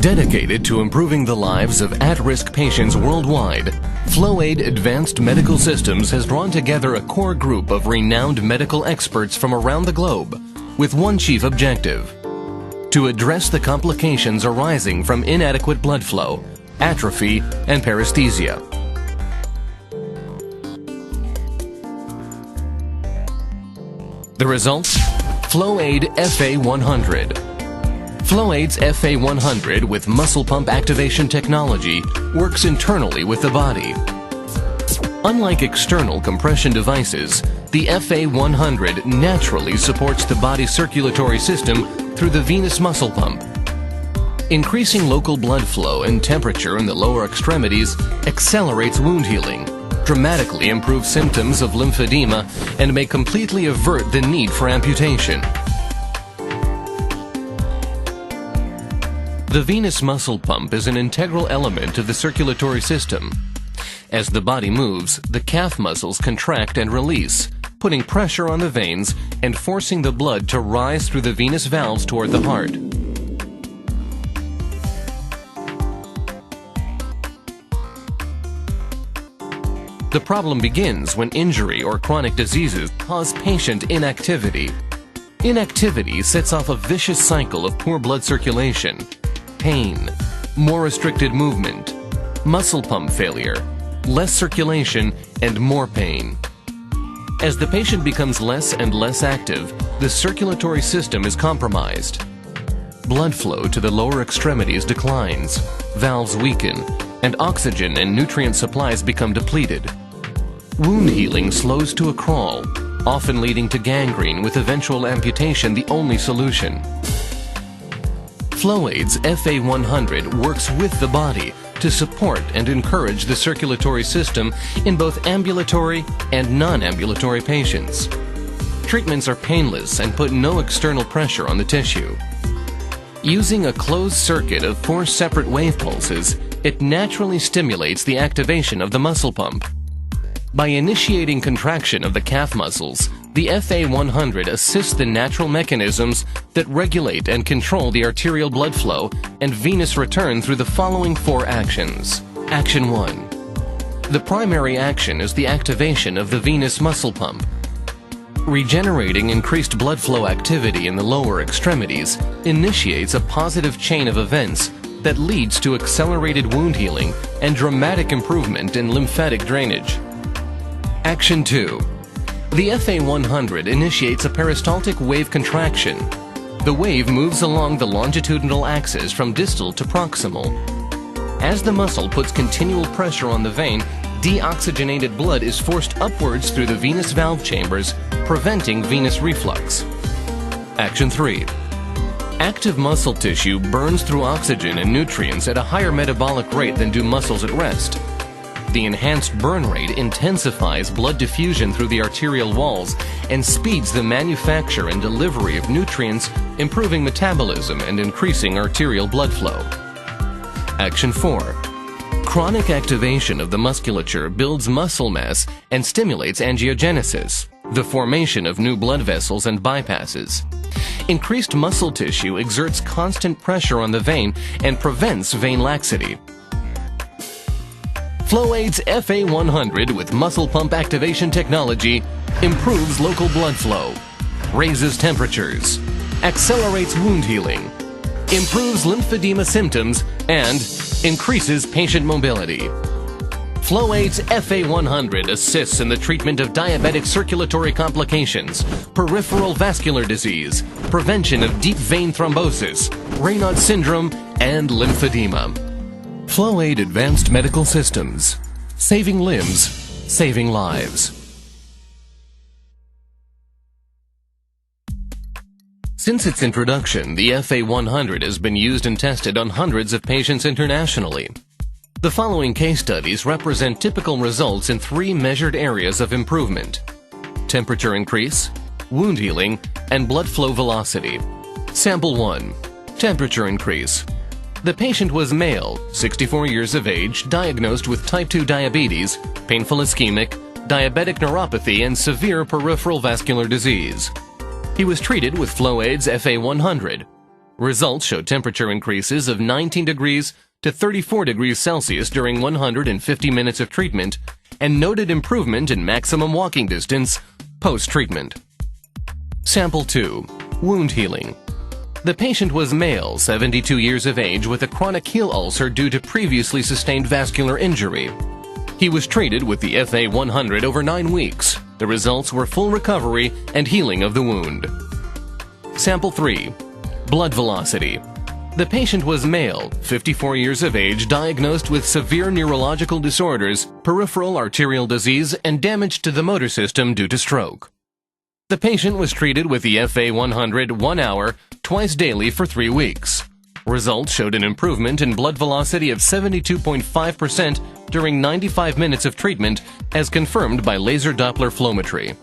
Dedicated to improving the lives of at-risk patients worldwide, FlowAid Advanced Medical Systems has drawn together a core group of renowned medical experts from around the globe with one chief objective: to address the complications arising from inadequate blood flow, atrophy, and paresthesia. The results? FlowAid FA100. FlowAid's FA100 with muscle pump activation technology works internally with the body. Unlike external compression devices, the FA100 naturally supports the body's circulatory system through the venous muscle pump. Increasing local blood flow and temperature in the lower extremities accelerates wound healing, dramatically improves symptoms of lymphedema, and may completely avert the need for amputation. The venous muscle pump is an integral element of the circulatory system. As the body moves, the calf muscles contract and release, putting pressure on the veins and forcing the blood to rise through the venous valves toward the heart. The problem begins when injury or chronic diseases cause patient inactivity. Inactivity sets off a vicious cycle of poor blood circulation, pain, more restricted movement, muscle pump failure, less circulation, and more pain. As the patient becomes less and less active, the circulatory system is compromised. Blood flow to the lower extremities declines, valves weaken, and oxygen and nutrient supplies become depleted. Wound healing slows to a crawl, often leading to gangrene with eventual amputation the only solution. FlowAid's FA100 works with the body to support and encourage the circulatory system in both ambulatory and non-ambulatory patients. Treatments are painless and put no external pressure on the tissue. Using a closed circuit of 4 separate wave pulses, it naturally stimulates the activation of the muscle pump. By initiating contraction of the calf muscles, the FA100 assists the natural mechanisms that regulate and control the arterial blood flow and venous return through the following 4 actions. Action 1. The primary action is the activation of the venous muscle pump. Regenerating increased blood flow activity in the lower extremities initiates a positive chain of events that leads to accelerated wound healing and dramatic improvement in lymphatic drainage. Action 2. The FA100 initiates a peristaltic wave contraction. The wave moves along the longitudinal axis from distal to proximal. As the muscle puts continual pressure on the vein, deoxygenated blood is forced upwards through the venous valve chambers, preventing venous reflux. Action 3. Active muscle tissue burns through oxygen and nutrients at a higher metabolic rate than do muscles at rest. The enhanced burn rate intensifies blood diffusion through the arterial walls and speeds the manufacture and delivery of nutrients, improving metabolism and increasing arterial blood flow. Action 4. Chronic activation of the musculature builds muscle mass and stimulates angiogenesis, the formation of new blood vessels and bypasses. Increased muscle tissue exerts constant pressure on the vein and prevents vein laxity. FlowAid's FA100 with muscle pump activation technology improves local blood flow, raises temperatures, accelerates wound healing, improves lymphedema symptoms, and increases patient mobility. FlowAid's FA100 assists in the treatment of diabetic circulatory complications, peripheral vascular disease, prevention of deep vein thrombosis, Raynaud syndrome, and lymphedema. FlowAid Advanced Medical Systems. Saving limbs, saving lives. Since its introduction, the FA100 has been used and tested on hundreds of patients internationally. The following case studies represent typical results in 3 measured areas of improvement: temperature increase, wound healing, and blood flow velocity. Sample 1. Temperature increase. The patient was male, 64 years of age, diagnosed with type 2 diabetes, painful ischemic, diabetic neuropathy, and severe peripheral vascular disease. He was treated with FlowAid's FA100. Results showed temperature increases of 19 degrees to 34 degrees Celsius during 150 minutes of treatment and noted improvement in maximum walking distance post-treatment. Sample 2. Wound healing. The patient was male, 72 years of age, with a chronic heel ulcer due to previously sustained vascular injury. He was treated with the FA100 over 9 weeks. The results were full recovery and healing of the wound. Sample 3. Blood velocity. The patient was male, 54 years of age, diagnosed with severe neurological disorders, peripheral arterial disease, and damage to the motor system due to stroke. The patient was treated with the FA100 1 hour, twice daily for 3 weeks. Results showed an improvement in blood velocity of 72.5% during 95 minutes of treatment, as confirmed by laser Doppler flowmetry.